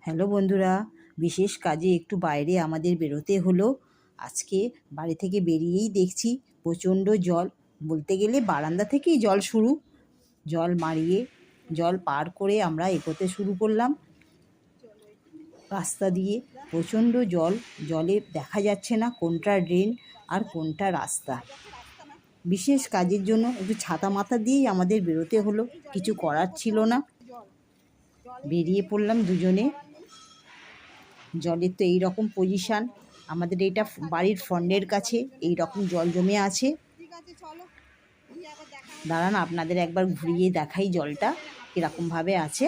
Hello বন্ধুরা, বিশেষ কাজে একটু বাইরে আমাদের বেরোতে হলো। আজকে বাড়ি থেকে বেরিয়েই দেখছি প্রচণ্ড জল, বলতে গেলে বারান্দা থেকেই জল শুরু। জল মারিয়ে জল পার করে আমরা এগোতে শুরু করলাম রাস্তা দিয়ে। প্রচণ্ড জল, জলে দেখা যাচ্ছে না কোনটা ড্রেন আর কোনটা রাস্তা। বিশেষ কাজের জন্য একটু ছাতা মাথা দিয়েই আমাদের বেরোতে হলো, কিছু করার ছিল না। বেরিয়ে পড়লাম দুজনে। জলের তো এই রকম পজিশান, আমাদের এইটা বাড়ির ফ্রন্টের কাছে এই রকম জল জমে আছে। দাঁড়ান আপনাদের একবার ঘুরিয়ে দেখাই জলটা কীরকমভাবে আছে।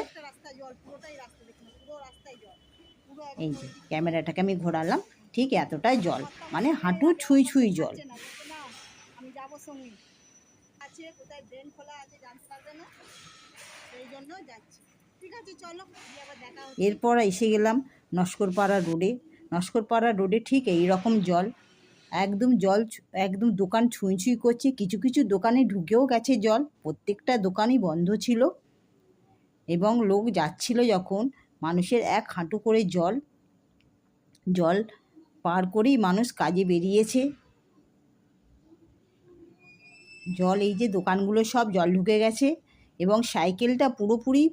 এই যে ক্যামেরাটাকে আমি ঘোরালাম, ঠিক এতটাই জল, মানে হাঁটু ছুঁই ছুঁই জল। এরপর এসে গেলাম নস্করপাড়া রোডে। নস্করপাড়া রোডে ঠিক এই রকম জল, একদম দোকান ছুঁই ছুঁই করছে। কিছু কিছু দোকানে ঢুকেও গেছে জল, প্রত্যেকটা দোকানই বন্ধ ছিল এবং লোক যাচ্ছিল যখন, মানুষের এক হাঁটু করে জল। জল পার করেই মানুষ কাজে বেরিয়েছে। জল, এই যে দোকানগুলো সব জল ঢুকে গেছে এবং সাইকেলটা পুরোপুরি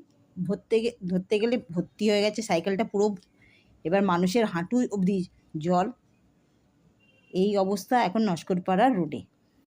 ধরতে গেলে ভর্তি হয়ে গেছে সাইকেলটা পুরো। এবার মানুষের হাঁটু অবধি জল। এই অবস্থা এখন নস্করপাড়া রোডে।